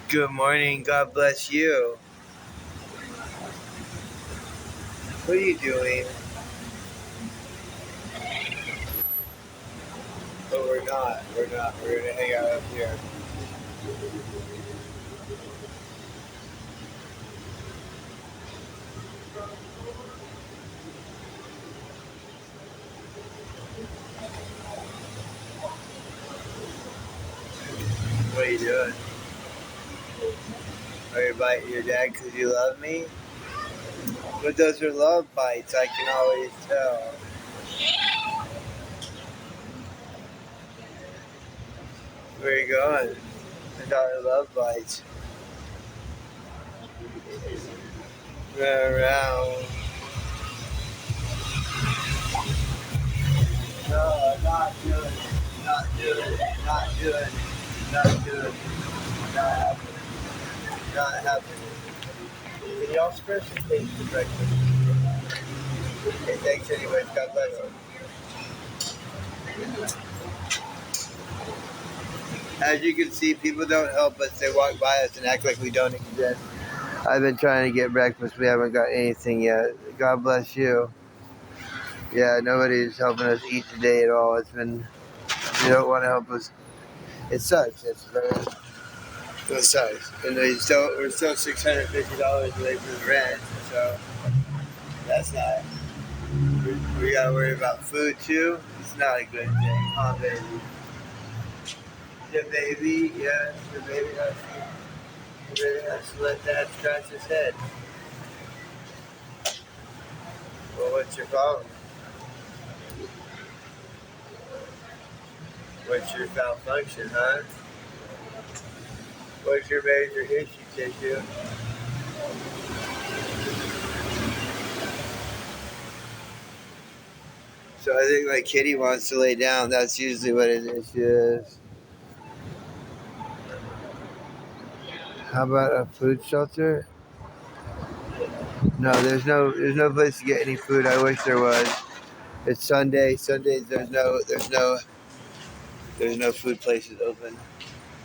Good morning. God bless you. What are you doing? But we're not. We're not. We're gonna hang out up here. What are you doing? Are you biting your dad because you love me? But those are love bites. I can always tell. Where are you going? I thought I love bites. Run around. No, not doing it. Not doing it. Not doing it. Not doing it. Not happening. Not happening. Can y'all spread some cake for breakfast? Hey, thanks anyways. God bless you. As you can see, people don't help us. They walk by us and act like we don't exist. I've been trying to get breakfast. We haven't got anything yet. God bless you. Yeah, nobody's helping us eat today at all. It's been, they don't want to help us. It sucks. It sucks. And we're still $650 away from the rent. So that's not, we got to worry about food too. It's not a good thing. Oh, baby. The baby, yes, the baby has to let dad scratch his head. Well, what's your problem? What's your malfunction, huh? What's your major issue, Tissue? So I think my kitty wants to lay down. That's usually what his issue is. How about a food shelter? No, there's no place to get any food. I wish there was. It's Sunday. Sundays there's no food places open.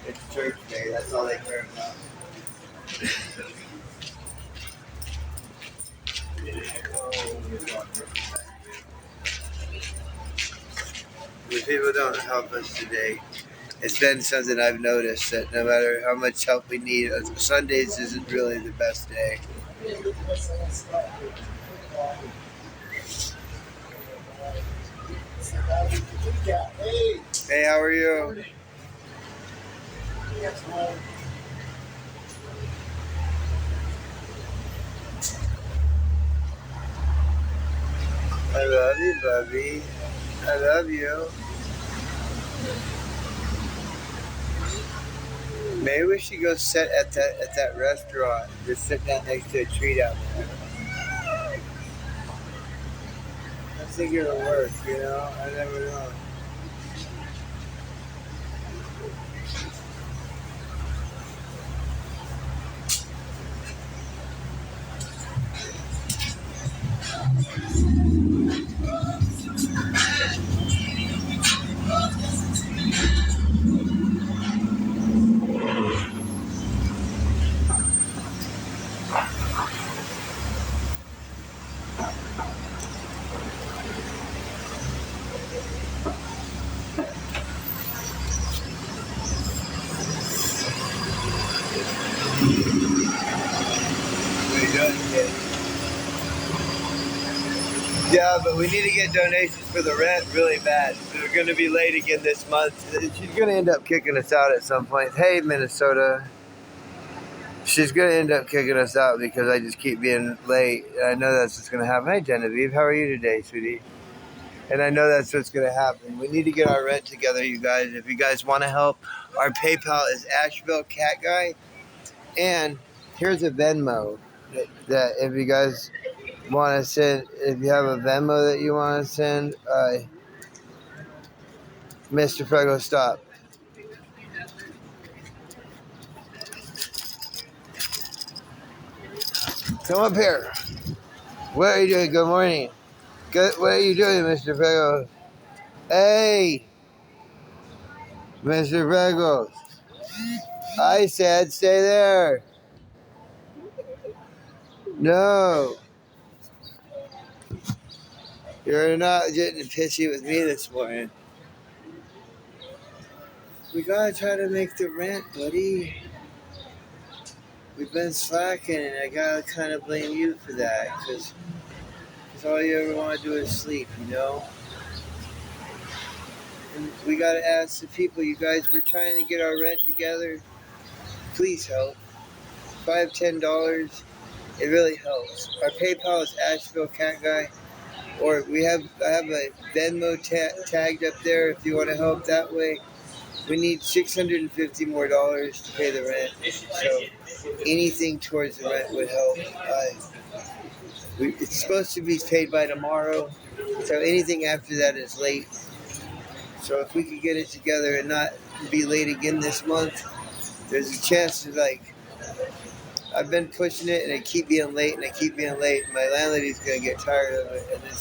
It's church day. That's all they care about. The people don't help us today. It's been something I've noticed that no matter how much help we need, Sundays isn't really the best day. Hey, how are you? I love you, Bubby. I love you. Maybe we should go sit at that restaurant. Just sit down next to a tree down there. I think it'll work, you know? I never know. What are you doing, kid? Yeah, but we need to get donations for the rent really bad. We're going to be late again this month. She's going to end up kicking us out at some point. Hey, Minnesota. She's gonna end up kicking us out because I just keep being late. And I know that's what's gonna happen. Hi, Genevieve. How are you today, sweetie? And I know that's what's gonna happen. We need to get our rent together, you guys. If you guys want to help, our PayPal is Asheville Cat Guy. And here's a Venmo that if you guys want to send, if you have a Venmo that you want to send, Mr. Frego, stop. Come up here. What are you doing? Good morning. Good. What are you doing, Mr. Frego? Hey, Mr. Frego. I said stay there. No. You're not getting pissy with me this morning. We gotta try to make the rent, buddy. We've been slacking, and I gotta kind of blame you for that, because all you ever want to do is sleep, you know? And we gotta ask the people, you guys, we're trying to get our rent together. Please help. $5, $10, it really helps. Our PayPal is Asheville Cat Guy, or I have a Venmo tagged up there if you want to help that way. We need $650 more to pay the rent, so anything towards the rent would help. It's supposed to be paid by tomorrow, so anything after that is late. So if we could get it together and not be late again this month, there's a chance to, like, I've been pushing it and I keep being late and I keep being late. My landlady's gonna get tired of it, and then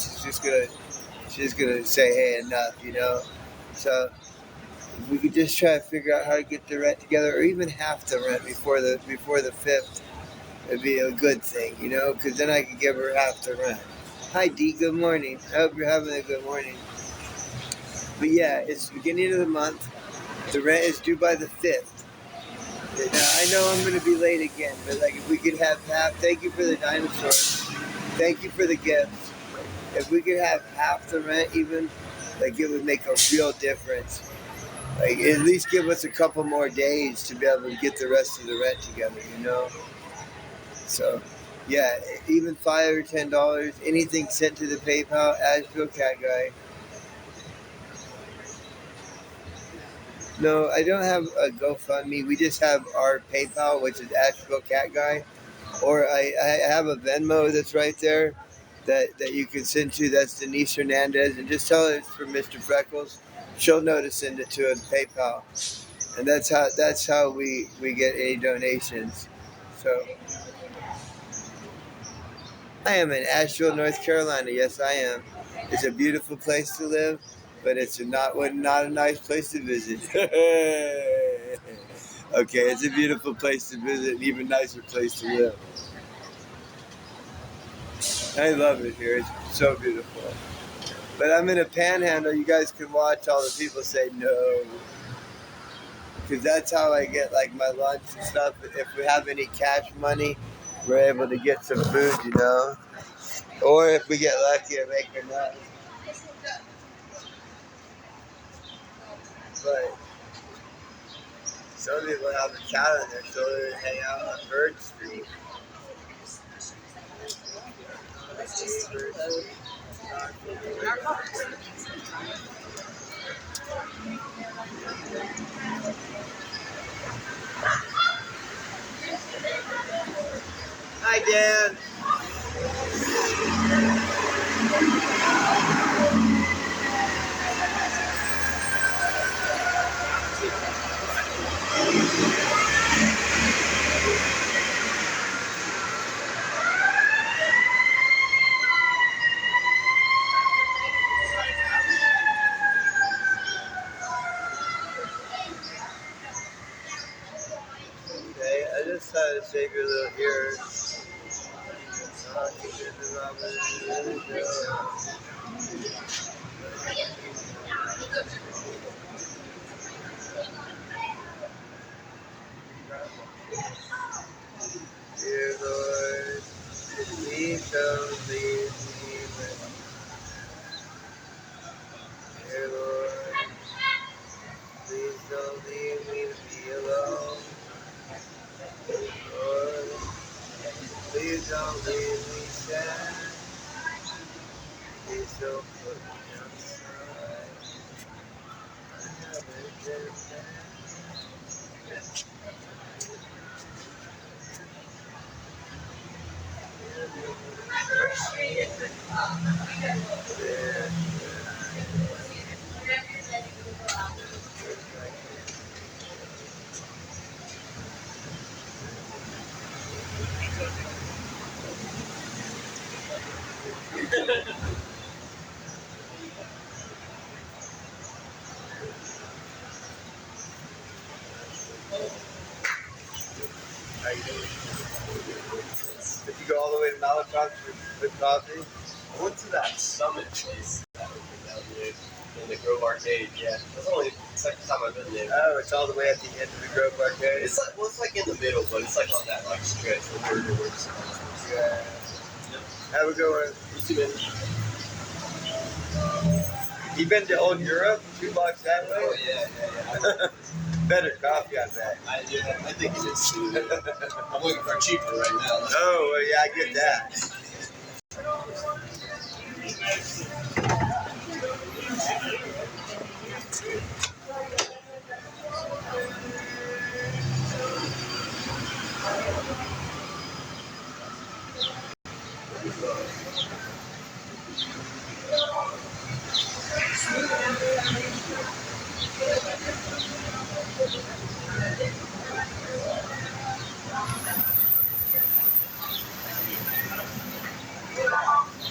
she's gonna say, hey, enough, you know. So if we could just try to figure out how to get the rent together, or even half the rent before the 5th, it'd be a good thing, you know, because then I could give her half the rent. Hi, Dee. Good morning. I hope you're having a good morning. But yeah, it's the beginning of the month. The rent is due by the 5th. Now, I know I'm going to be late again, but like if we could have half, thank you for the dinosaurs. Thank you for the gifts. If we could have half the rent even, like it would make a real difference. Like at least give us a couple more days to be able to get the rest of the rent together, you know? So, yeah, even $5 or $10, anything sent to the PayPal, Asheville Cat Guy. No, I don't have a GoFundMe. We just have our PayPal, which is Asheville Cat Guy. Or I have a Venmo that's right there that you can send to. That's Denise Hernandez. And just tell her it's for Mr. Freckles. She'll know to send it to a PayPal. And that's how we get any donations. So I am in Asheville, North Carolina. Yes, I am. It's a beautiful place to live, but it's not a nice place to visit. Okay, it's a beautiful place to visit, an even nicer place to live. I love it here. It's so beautiful. But I'm in a panhandle. You guys can watch all the people say no. Because that's how I get like my lunch and stuff. If we have any cash money, we're able to get some food, you know. Or if we get lucky and make enough. But some people have a cow in their shoulder and hang out on Bird Street. Hi, Dan. Okay, I just thought to save your little ears. Dear Lord, please don't leave me. Dear Lord, please don't leave me to be alone. Lord, Please don't leave me sad. Please don't put me outside. I haven't been How you doing? Did you go all the way to Malakoff with coffee? I went to that summit place that opened down there in the Grove Arcade. Yeah, that's only the second time I've been there. Oh, it's all the way at the end of the Grove Arcade? It's like, well, it's like in the middle, but it's like on that like stretch where the works. Yeah. Have a good one. You too, man. You been to old Europe? 2 blocks that way? Oh yeah. Better coffee, I bet. I think it is too. I'm looking for cheaper right now. Oh, well, yeah, I get that.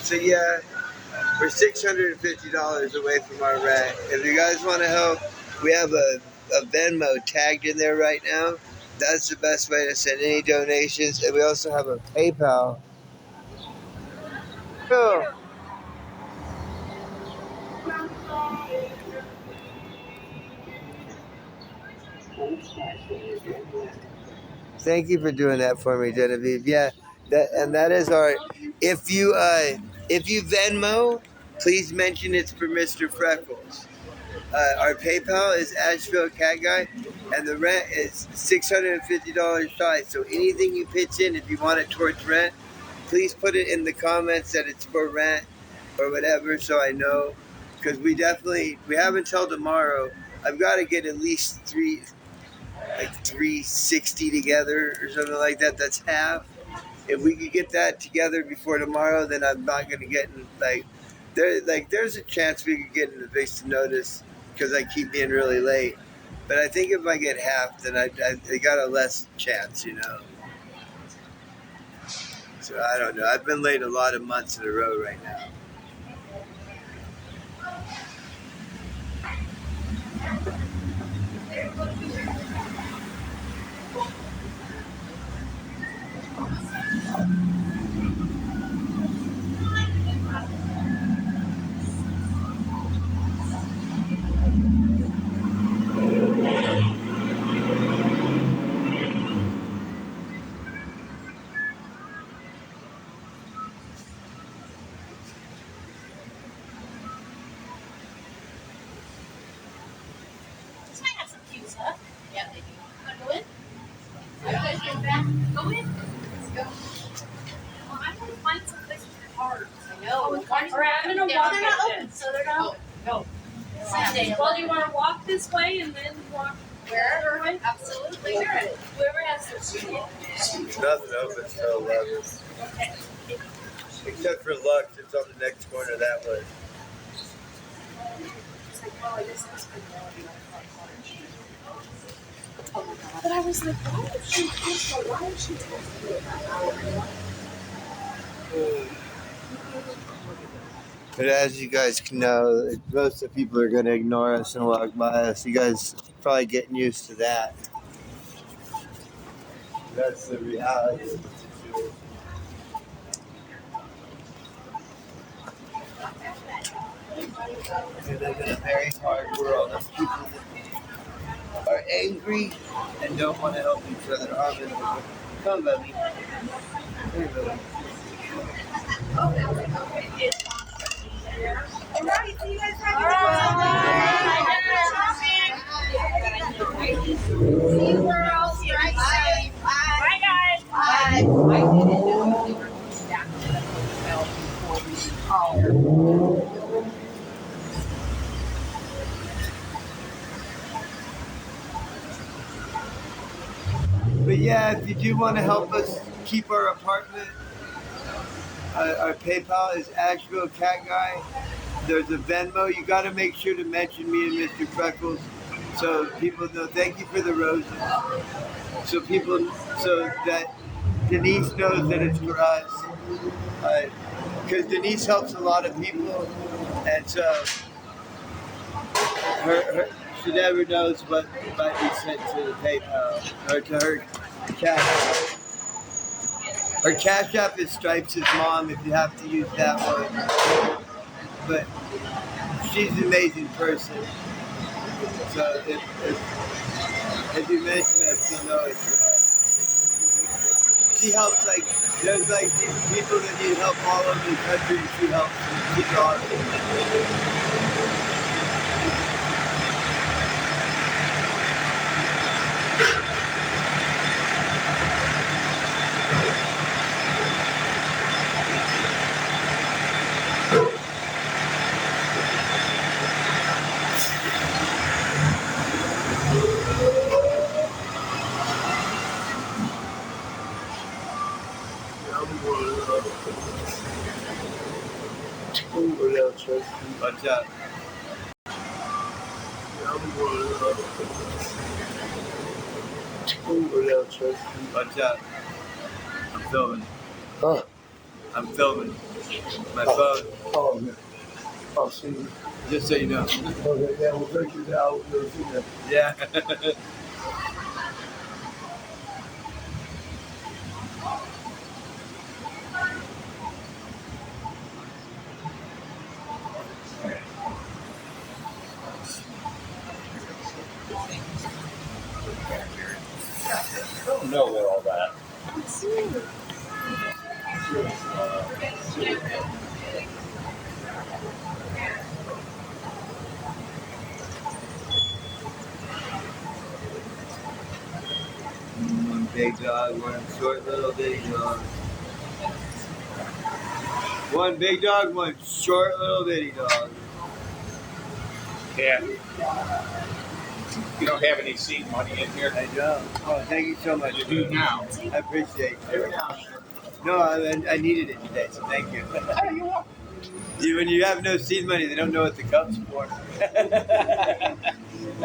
So yeah, we're $650 away from our rent. If you guys want to help, we have a Venmo tagged in there right now. That's the best way to send any donations. And we also have a PayPal. Cool. Thank you for doing that for me, Genevieve. Yeah, that is our. If you Venmo, please mention it's for Mr. Freckles. Our PayPal is Asheville Cat Guy, and the rent is $650 twice. So anything you pitch in, if you want it towards rent, please put it in the comments that it's for rent or whatever, so I know. Because we have until tomorrow. I've got to get at least 360 together or something like that. That's half. If we could get that together before tomorrow, then I'm not going to get in, there's a chance we could get an eviction notice because I keep being really late. But I think if I get half, then I got a less chance, you know. So I don't know. I've been late a lot of months in a row right now. Yeah, they do. Want to go in? Are you guys going back? Go in. Let's go. Well, I'm going to find some place with cards. I know. Oh, with cards? All right, I'm going to walk they're it not then. open, so they're not open. No. Sunday. Well, do you want to walk this way and then walk Wherever. Absolutely. whoever has their seat? Nothing open till 11. Okay. Except for Lux, it's on the next corner that way. But I was like, why is she texting me about But as you guys can know, most of the people are going to ignore us and walk by us. You guys are probably getting used to that. That's the reality of the situation. We live in a very hard world of people that are angry and don't want to help each other. Come, Lily. Hey, Lily. Alright, see you guys have See you, girls. Bye. Bye, guys. Bye. know they were going back to the hotel before we called. But yeah, if you do want to help us keep our apartment, our PayPal is Asheville Cat Guy. There's a Venmo. You got to make sure to mention me and Mr. Freckles so people know. Thank you for the roses. So that Denise knows that it's for us. Because Denise helps a lot of people, and so she never knows what might be sent to the PayPal or to her cash. Her cash app is Stripes' mom if you have to use that one. But she's an amazing person. So if you mention it, she'll know it's for her. She helps there's people that need help all over the country and she helps them. She's awesome. What's up? What's up? I'm filming. Huh? I'm filming. My phone. Oh, yeah. I'll see you. Just so you know. Okay, yeah, we'll take you down. We'll never see that. Yeah. I don't know what all that. One big dog, one short little bitty dog. One big dog, one short little bitty dog. Yeah. You don't have any seed money in here? I don't. Oh, thank you so much. You do now. I appreciate it. No, I needed it today, so thank you. When you have no seed money, they don't know what the cup's for.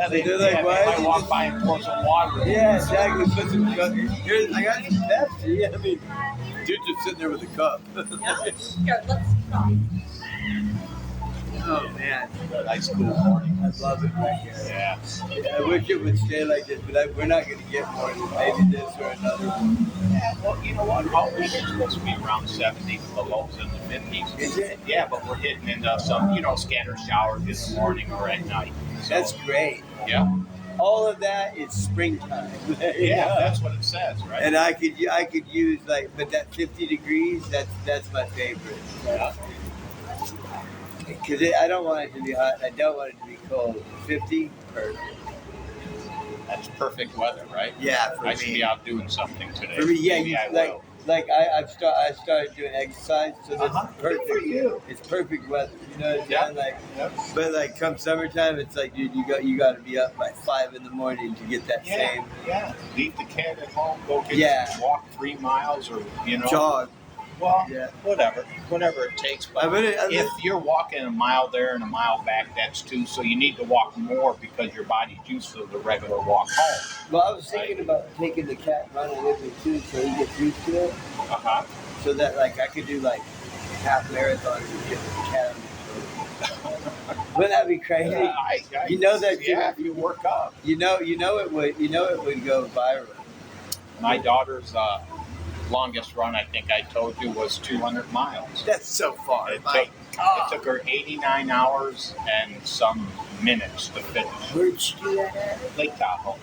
They're like, why? I walk by and pour some water. Yeah, exactly. Put some sugar. Here's, I got some Pepsi. I mean, dude just sitting there with a cup. Here, let's try. Oh, man. Nice cool morning. I love it right here. Yeah. I wish it would stay like this, but we're not going to get more than maybe this or another one. Yeah, well, you know what? All week is supposed to be around 70, the lows in the 50s. Is it? Yeah, but we're hitting into some, scattered showers in the morning or at night. So, That's great. Yeah. All of that is springtime. Yeah, that's what it says, right? And I could use but that 50 degrees, that's my favorite. Yeah. Because I don't want it to be hot. I don't want it to be cold. 50, perfect. That's perfect weather, right? Yeah, for I me. should be out doing something today. For me, yeah, Maybe I will. I started doing exercise, so that's perfect. Good for you. It's perfect weather. You know what I'm saying? Yep. But come summertime, it's like, dude, you got to be up by 5 in the morning to get that same Yeah. Leave the cat at home, go walk 3 miles or, jog. Well, Yeah. whatever it takes. But if you're walking a mile there and a mile back, that's 2. So you need to walk more because your body's used to the regular walk home. Well, I was thinking about taking the cat running with me too, so he gets used to it. So that I could do half marathons and get the cat. Wouldn't that be crazy? You know that. Yeah, if you work up. You know it would go viral. My daughter's longest run, I think I told you, was 200 miles. That's so far. It took her 89 hours and some minutes to finish. Where'd she do that at? Lake Tahoe.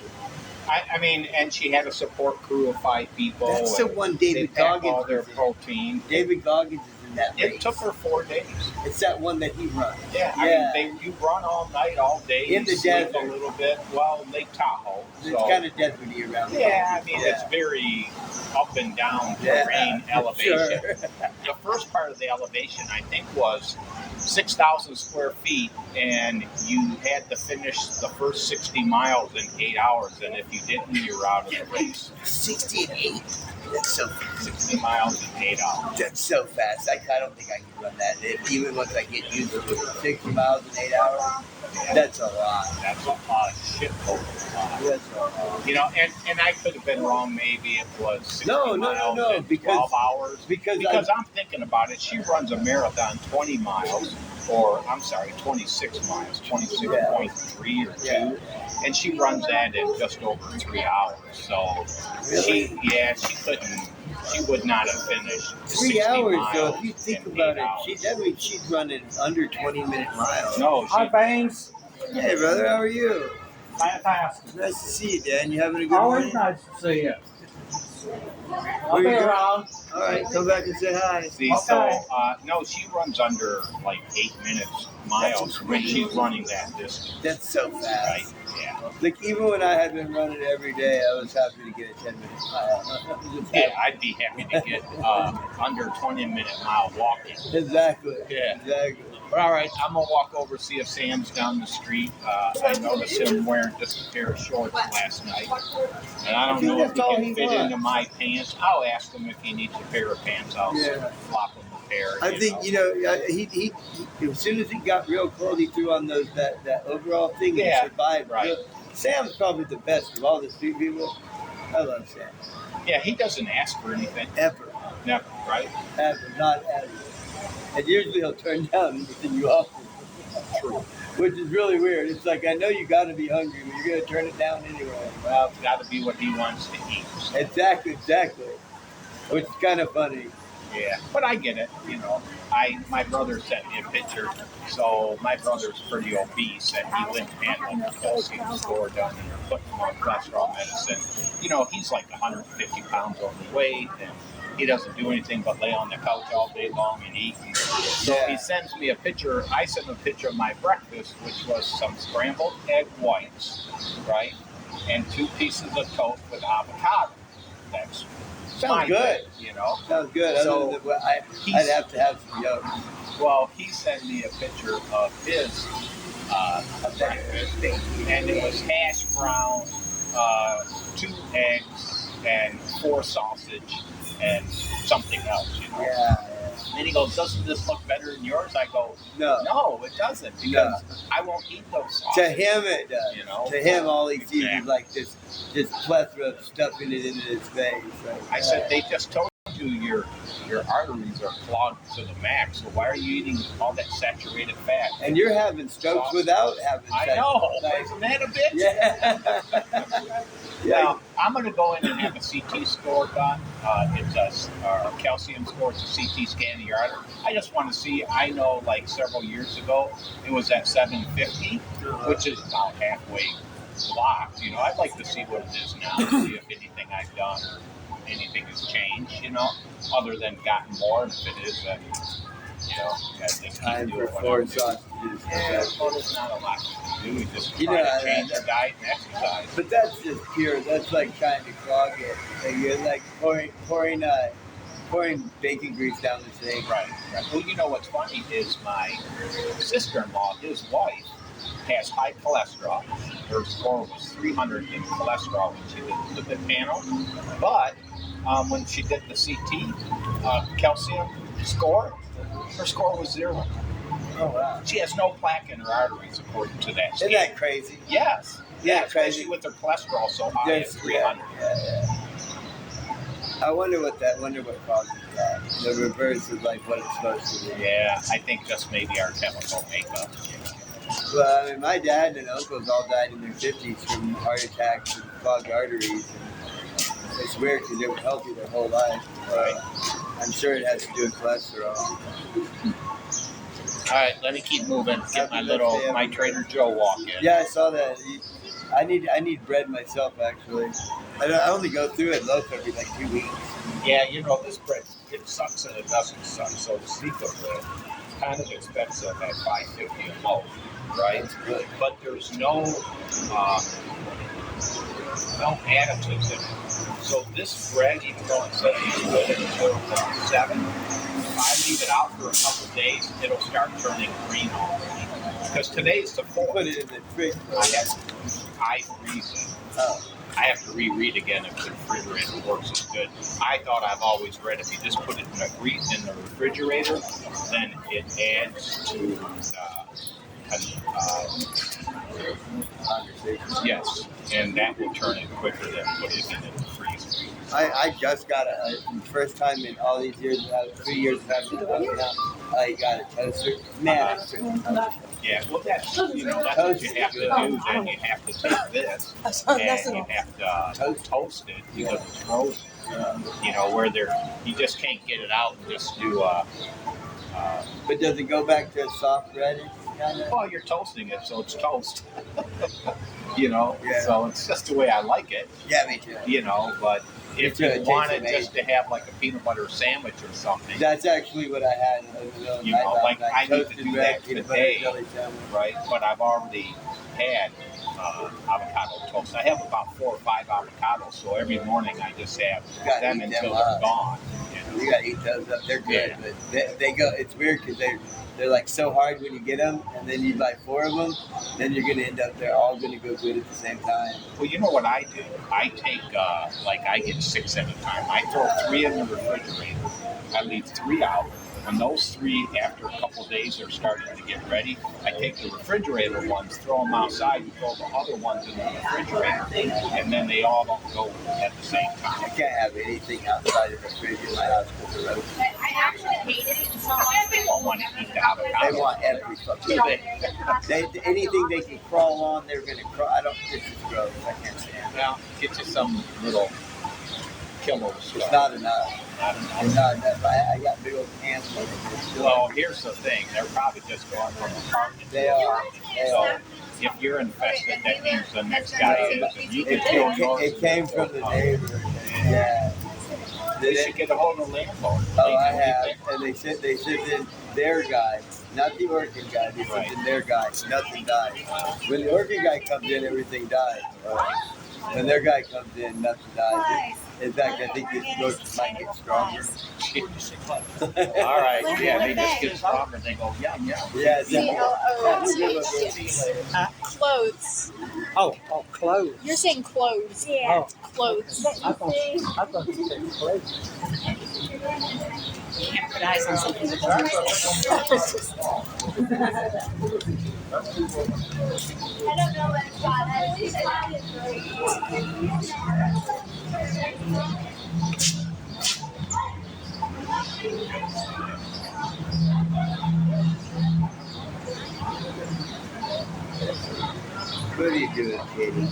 I mean, and she had a support crew of 5 people. That's the one David they packed Goggins all their was in. protein. David Goggins is in that race. It took her 4 days. It's that one that he runs. Yeah, I mean, you run all night, all day. In the you sleep desert. a little bit. Well, Lake Tahoe. It's kind of deserty around there. Yeah, I mean, it's very up and down terrain elevation. Sure. The first part of the elevation, I think, was 6,000 square feet, and you had to finish the first 60 miles in 8 hours, and if you didn't, you're out of the race. 68. That's so fast. 60 miles in 8 hours. That's so fast. I don't think I can run that. Even once I get used to it, 60 miles in 8 hours, that's a lot. That's a shitload of lot. That's a lot. You know, and I could have been wrong. Maybe it was 60 miles in because 12 hours. Because I'm thinking about it. She runs a marathon 20 miles, or I'm sorry, 26 miles, 26.3 or 2. And she runs that in just over 3 hours. So she would not have finished 3 hours. miles So if you think about it, that means she's running under 20-minute miles. No, Hi, Bangs. Hey, brother, how are you? Fantastic. Nice to see you, Dan. You having a good Always morning? nice to see you. I'll Where be you going? around. All right, come back and say hi. See, Okay. so no, she runs under like 8 minutes miles when she's running that distance. That's so fast. Right? Yeah. Like, even when I had been running every day, I was happy to get a 10-minute mile. Yeah, I'd be happy to get under 20-minute mile walking. Exactly. Yeah. Exactly. But all right, I'm gonna walk over see if Sam's down the street. I noticed him wearing just a pair of shorts last night, and I don't know if he can fit into my pants. I'll ask him if he needs a pair of pants. I'll flop him a pair. I think he as soon as he got real cold, he threw on that overall thing and survived. Right. Sam's probably the best of all the street people. I love Sam. Yeah, he doesn't ask for anything. Ever. Never, right? Ever. Not ever. And usually he'll turn down anything you offer. True. Which is really weird. It's like, I know you got to be hungry, but you're going to turn it down anyway. Well, it's got to be what he wants to eat. Exactly. Which is kind of funny. Yeah, but I get it. You know, my brother sent me a picture. So my brother's pretty obese, and he went and at the calcium store down there putting him on cholesterol medicine. You know, he's like 150 pounds overweight, and he doesn't do anything but lay on the couch all day long and eat. So he sends me a picture. I sent him a picture of my breakfast, which was some scrambled egg whites, right, and 2 pieces of toast with avocado. That's Sounds good. You know? Sounds good. So I'd have to have some yolks. Well, he sent me a picture of his breakfast, and it was hash brown, 2 eggs, and 4 sausage, and something else, you know? Yeah. And he goes, doesn't this look better than yours? I go, No, it doesn't, because I won't eat those sausages. To him it does. You know? To him, all he sees Exactly. is like this plethora of stuffing it into his face. Right? I said, they just told you your arteries are clogged to the max, so why are you eating all that saturated fat? And you're having strokes without having I sex. know. Like, Isn't that a bitch? Yeah. Now, I'm going to go in and have a CT score done. It's a calcium score. It's a CT scan of your artery. I just want to see. I know, like several years ago, it was at 750, which is about halfway blocked. You know, I'd like to see what it is now, see if anything I've done, anything has changed. You know, other than gotten more. And if it is, then you know, I think Time for 4 sausages. Yeah, well, there's not a lot you can do. You just try You know, to change your diet and exercise. But that's just pure. That's like trying to clog it. Like, you're like pouring bacon grease down the sink. Right. Well, you know what's funny is my sister-in-law, his wife, has high cholesterol. Her score was 300 in cholesterol when she did the lipid panel. But when she did the CT calcium score, her score was 0. Oh, wow. She has no plaque in her arteries, according to that. Isn't that crazy? Yes. Yeah, especially crazy. with her cholesterol so high at 300. Yeah. I wonder what causes that. The reverse is like what it's supposed to be. Yeah, I think just maybe our chemical makeup. Well, I mean, my dad and uncles all died in their 50s from heart attacks and clogged arteries. And it's weird because they were healthy their whole life. I'm sure it has to do with cholesterol. All right, let me keep moving. Get my Trader Joe walk in. Yeah, I saw that. I need bread myself actually. I only go through it loaf every like 2 weeks. Yeah, this bread, it sucks and it doesn't suck. So the secret bread, kind of expensive at $5.50 a loaf, right? Good. But there's uh, no additives in it. So this bread, even though it says it's good until 7, if I leave it out for a couple of days, it'll start turning green already. Because today's the 4th. Put it in the fridge. I freeze it. Oh. I have to reread again if the refrigerator works as good. I thought I've always read if you just put it in the refrigerator, then it adds to yes, and that will turn it quicker than putting it in the freezer. I just got first time in all these years, 3 years of having it now, I got a toaster. Man, it's yeah, well, that's what you have to do. Then you have to take this and you have to toast it because it's frozen. Where you just can't get it out and just do but does it go back to a soft bread? Well, you're toasting it, so it's toast. Yeah. So it's just the way I like it. Yeah, me too. But if you it want tastes it just to have like a peanut butter sandwich or something, that's actually what I had. I need to do that today, sandwich. right? But I've already had avocado toast. I have about 4 or 5 avocados, so every morning I just have them until they're gone. You gotta eat those up. They're good, Yeah. but they go. It's weird because they're like so hard when you get them, and then you buy 4 of them, then you're gonna end up they're all gonna go good at the same time. Well, you know what I do? I take I get 6 at a time. I throw 3 in the refrigerator. I leave 3 out. When those 3, after a couple of days, are starting to get ready, I take the refrigerator ones, throw them outside, and throw the other ones in the refrigerator, and then they all don't go at the same time. I can't have anything outside of the fridge in my house because the roast. I actually hated it so much. They won't want to eat the avocado. They want every fucking thing. Anything they can crawl on, they're gonna crawl. This is gross. I can't stand it. Well, get you some little killer It's stuff. not enough. It's not enough. I got big old cans of it. Well, here's the thing. They're probably just going from apartment They to are. apartment. So if you're infested, that means the next guy is. And you can kill yours. It came from the neighbor. Yeah. They should get a hold of the landlord. Oh, I have, and they said in their guy, not the Oregon guy. They said in their guy, nothing dies. When the Oregon guy comes in, everything dies. When their guy comes in, nothing dies. In fact, I think the roaches might get stronger. All right, yeah, they just get stronger and they go yum yum. Yeah, Clothes. Oh, clothes. You're saying clothes. Yeah. Oh. Clothes. I thought you said clothes. Can't put eyes on something that I don't know what it's called. What are you doing, Katie?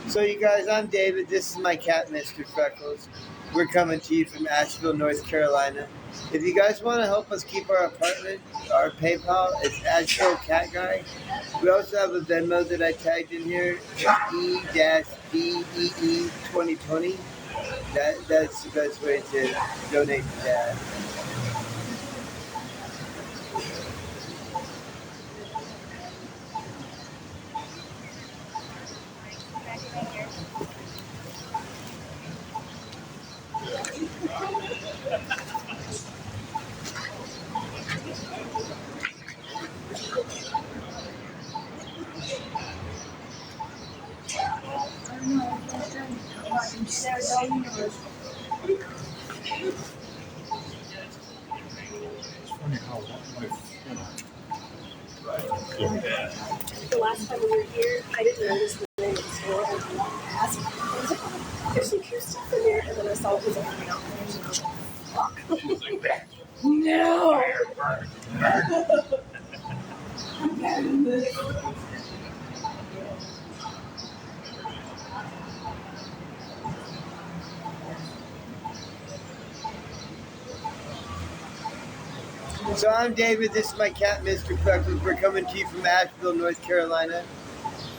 So you guys, I'm David. This is my cat, Mr. Freckles. We're coming to you from Asheville, North Carolina. If you guys want to help us keep our apartment, our PayPal, it's Asheville Cat Guy. We also have a Venmo that I tagged in here, E-DEE2020. That's the best way to donate to Dad. The last time we were here, I didn't notice the name of the store. I asked, there's some cute stuff in there, and then I saw it was only out there, and I was like, fuck. No! So I'm David. This is my cat, Mr. Freckles. We're coming to you from Asheville, North Carolina.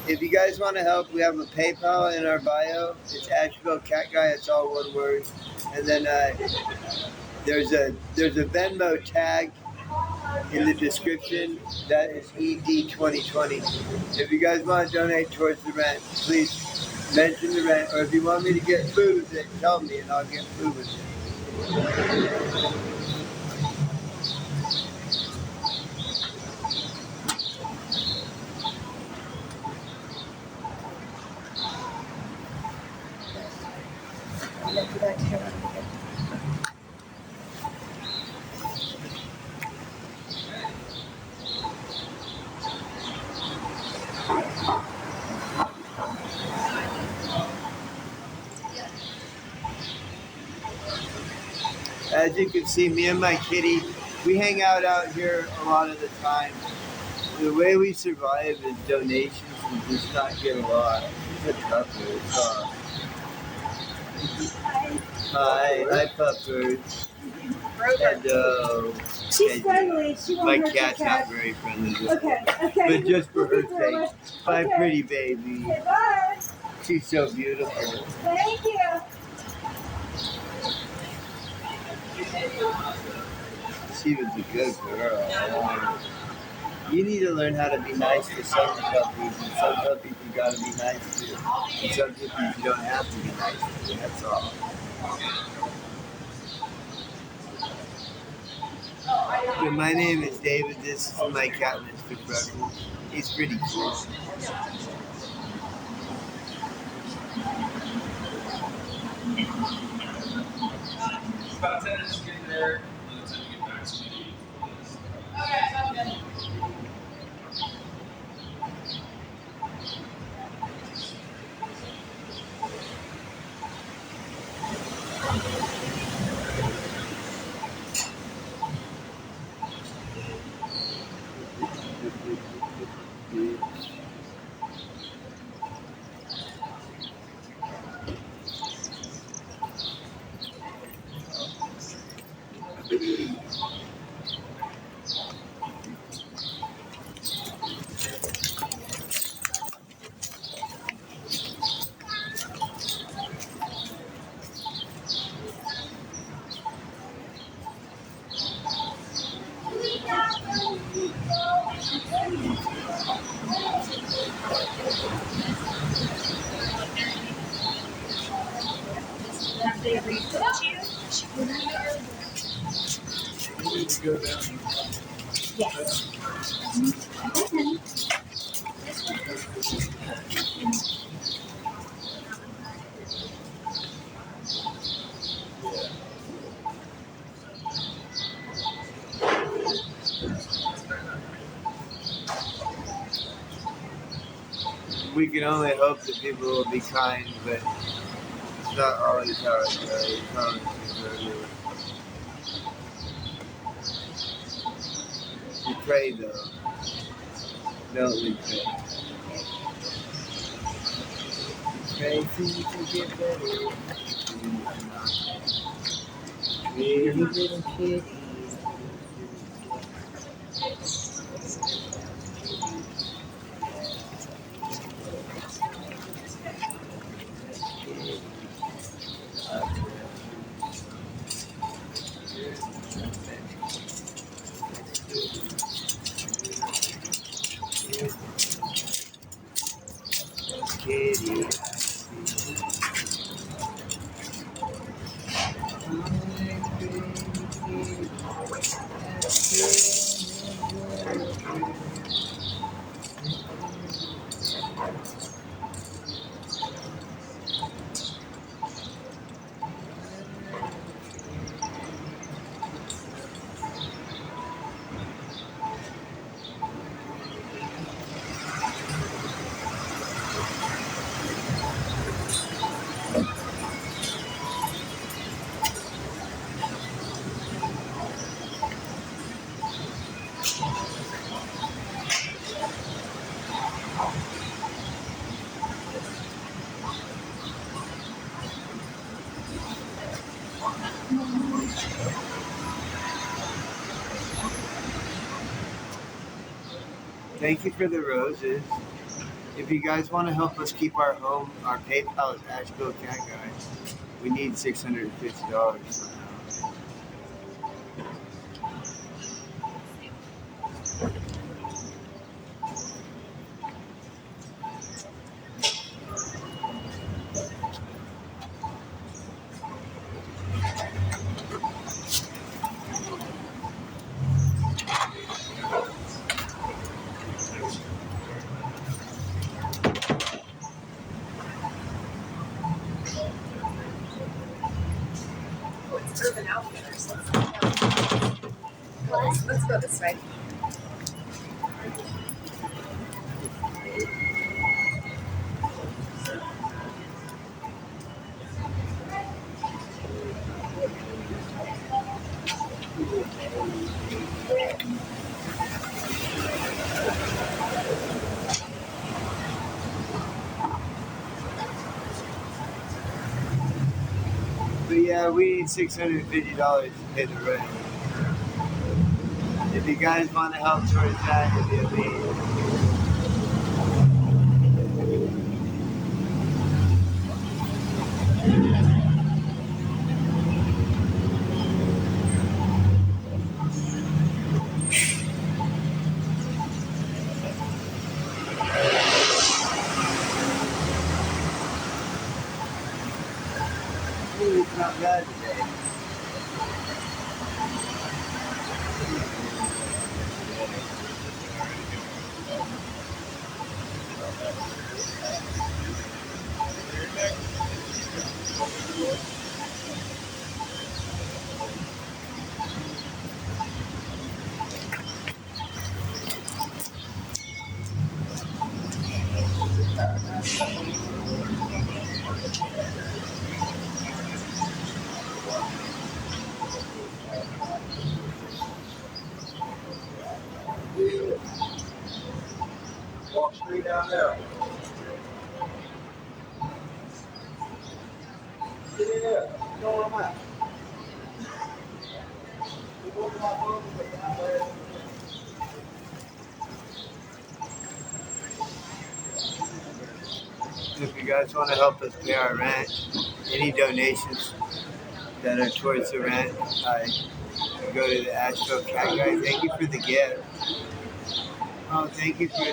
If you guys want to help, we have a PayPal in our bio. It's Asheville Cat Guy. It's all one word. And then there's a Venmo tag in the description. That is ED2020. If you guys want to donate towards the rent, please mention the rent. Or if you want me to get food with it, tell me and I'll get food with it. As you can see, me and my kitty, we hang out here a lot of the time. The way we survive is donations and just not get a lot. It's a tougher. Hi, Puppers. Hello. She's friendly. She won't My hurt your cat's cat. not very friendly, Okay. but just for her sake. Bye, Okay. pretty baby. Okay, bye. She's so beautiful. Thank you. She was a good girl. You need to learn how to be nice to some puppies, and some puppies you gotta be nice to. And some puppies you don't have to be nice to, that's all. But my name is David, this is my cat, Mr. Freckles. He's pretty cool. About 10 minutes to get there. By the time you get back, so maybe. Okay, sounds good. Yes. We can only hope that people will be kind, but it's not always how it goes. It's not always we pray though. Don't we pray? Pray things to get better. Really little kitty. Kitty. Thank you for the roses. If you guys want to help us keep our home, our PayPal is Asheville Cat Guys. We need $650. It's Urban Outfitters. Let's go this way. But yeah, we need $650 to pay the rent. If you guys want to help towards that, it'd be amazing. Ooh, it's not bad today. Walk straight down there. Get in there. You know where I'm at. You go to my room, but down there. If you guys want to help us pay our rent, any donations that are towards the rent, go to the Asheville Cat Guy. Thank you for the gift. Oh, thank you for.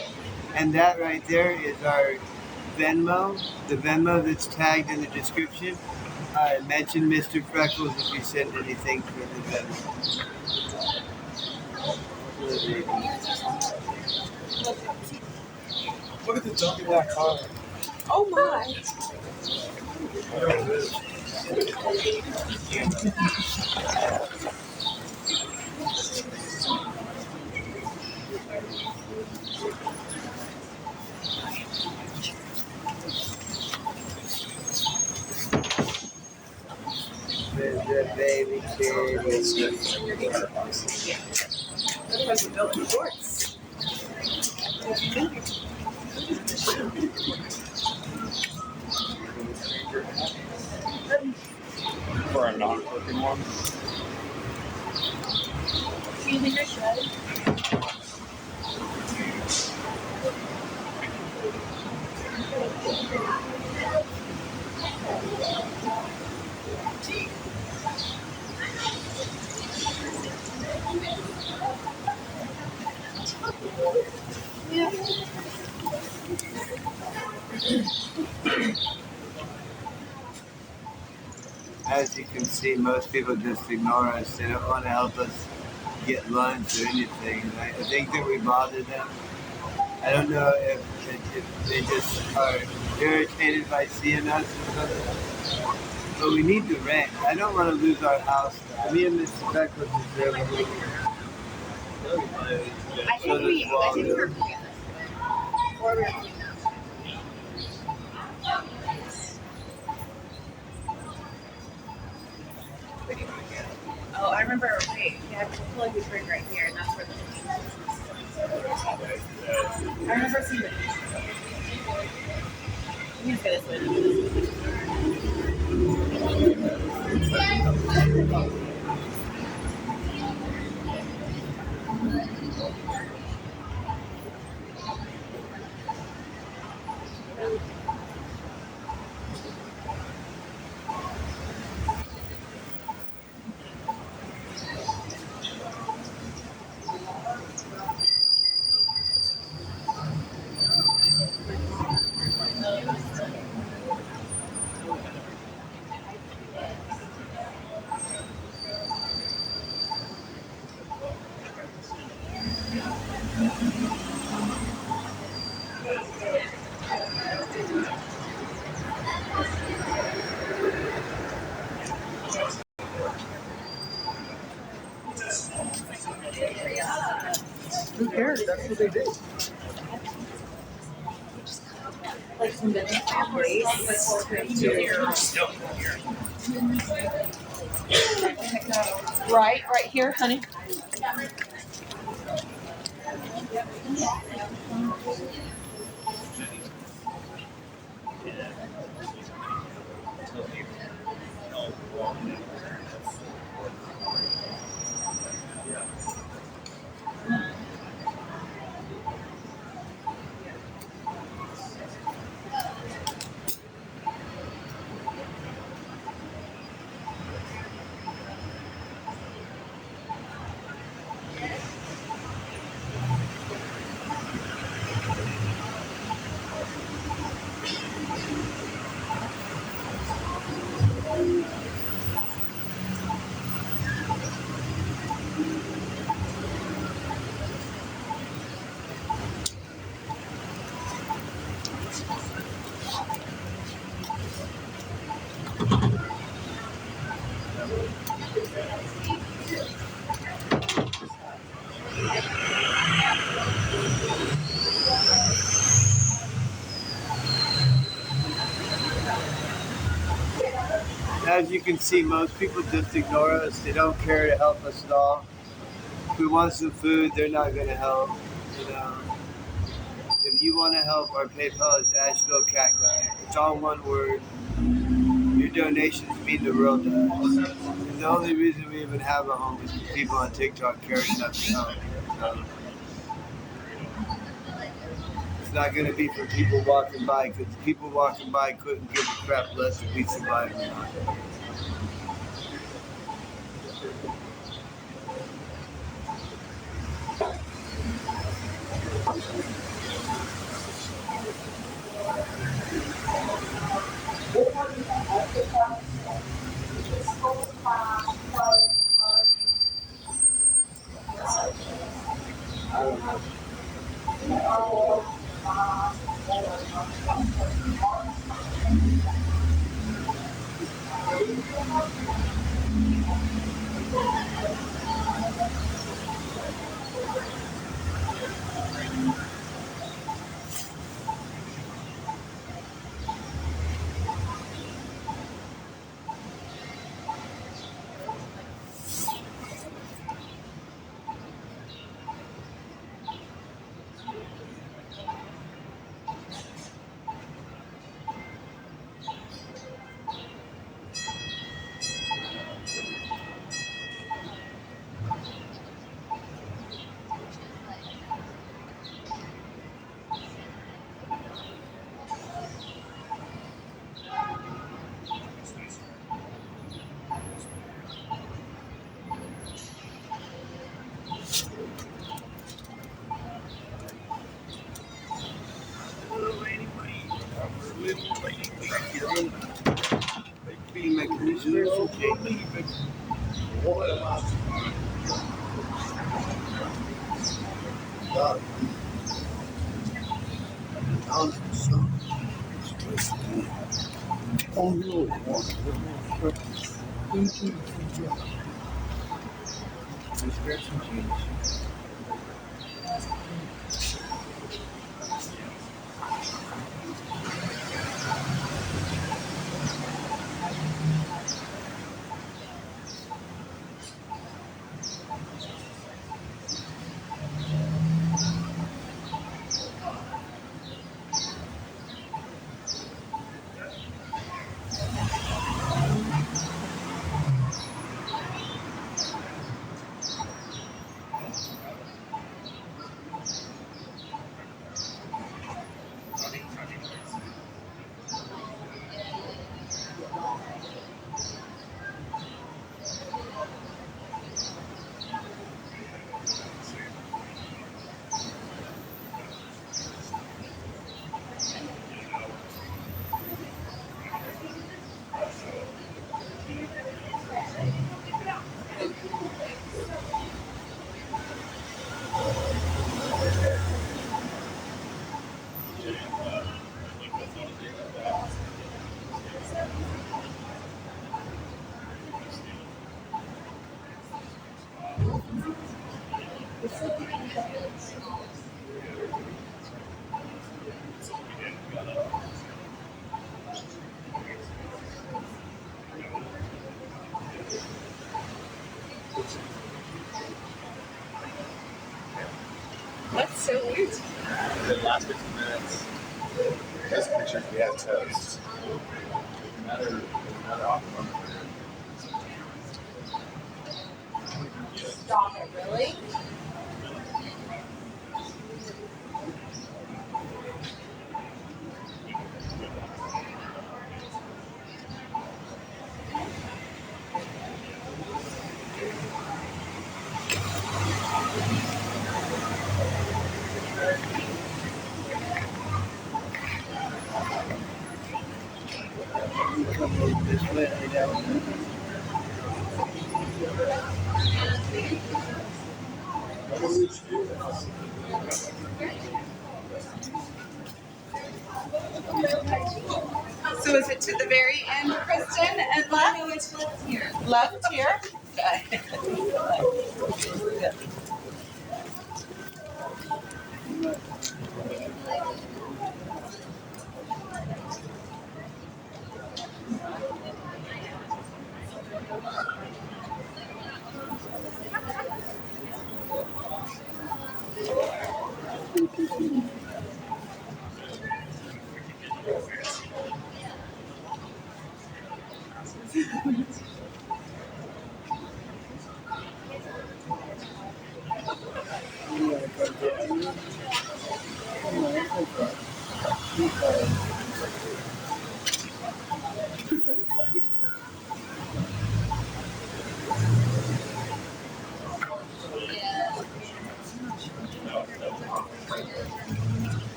And that right there is our Venmo, the Venmo that's tagged in the description. Mention Mr. Freckles if you send anything for the Venmo. Look at the junk in that car. Oh my. The baby kid. Otherwise, we're building forts. For a non-working one. Do you think I should? Yeah. As you can see, most people just ignore us. They don't want to help us get lunch or anything. I think that we bother them. I don't know if they just are irritated by seeing us or something. But we need the rent. I don't want to lose our house. Me and Mr. Beckles is there. I think we're together. Or we're coming out. Oh, I remember, wait, yeah, we'll pull a good ring right here, and that's where the I remember seeing it. He's gonna swim. Who cares? That's what they do. Like some good families. Right here, honey. As you can see, most people just ignore us. They don't care to help us at all. If we want some food, they're not going to help. You know, if you want to help, our PayPal is Asheville Cat Guy. It's all one word. Your donations mean the world to us. And the only reason we even have a home is because people on TikTok care enough to help. So, it's not going to be for people walking by, because people walking by couldn't give a crap less if we survive or not. That's so weird. The last 15 minutes. Those pictures we have toast. Another awesome. Stop it, really? This way, I doubt. So is it to the very end, Kristen, and left? No, it's left here. Left here? Okay.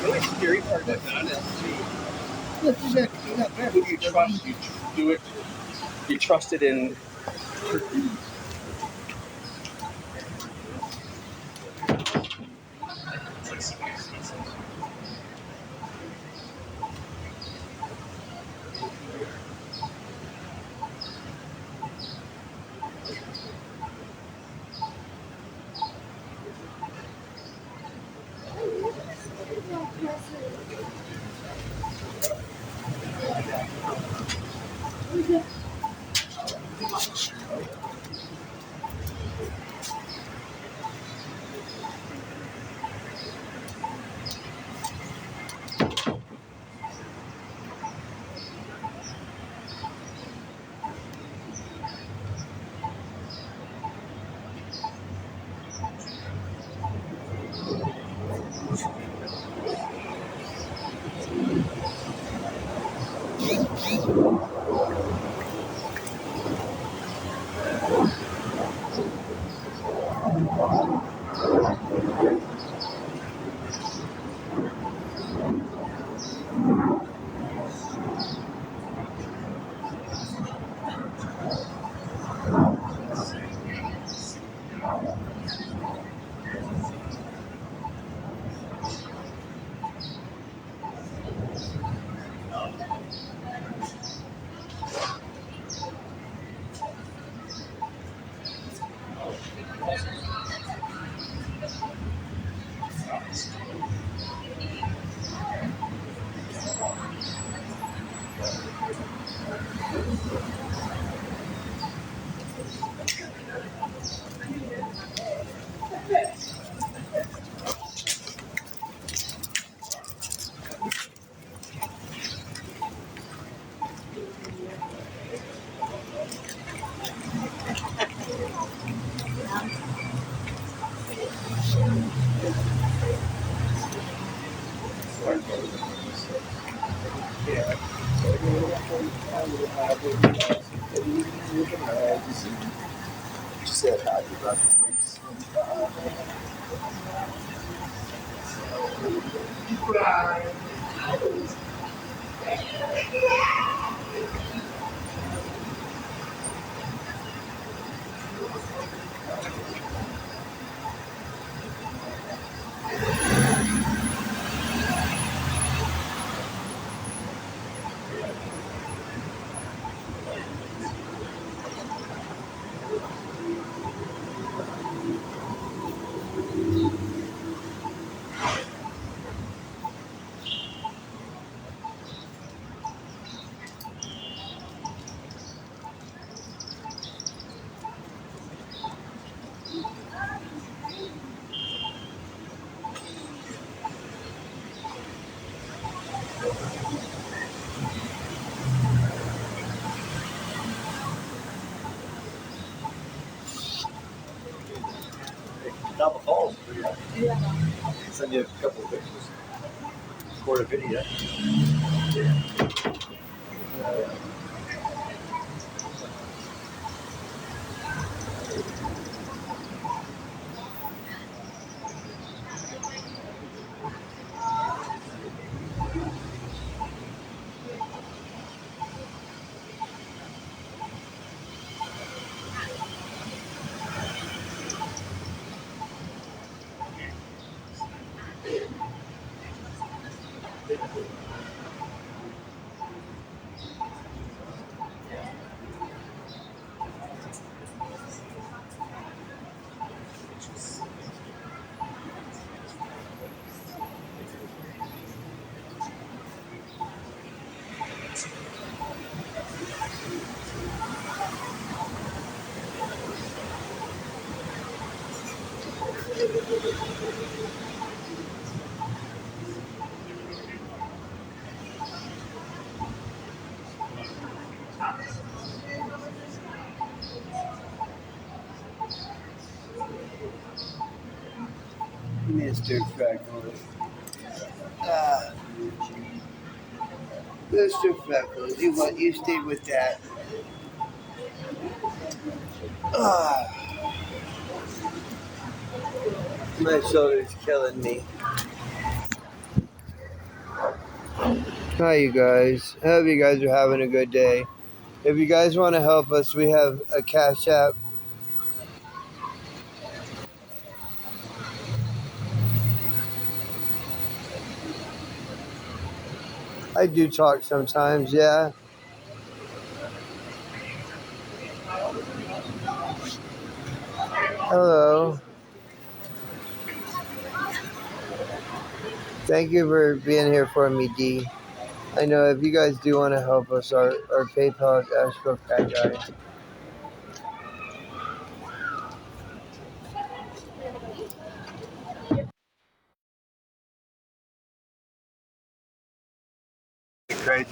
The only scary part about that is you trust, you do it, you trust it in. She said hi about the race. Top of Falls. Yeah. Send you a couple of pictures. Record a video. Mr. Freckles. Ah, Mr. Freckles, you stayed with that. Ah, my shoulder's killing me. Hi, you guys. I hope you guys are having a good day. If you guys want to help us, we have a Cash App. I do talk sometimes, yeah. Hello. Thank you for being here for me, D. I know if you guys do want to help us, our PayPal is ashbrookguy. Crazy.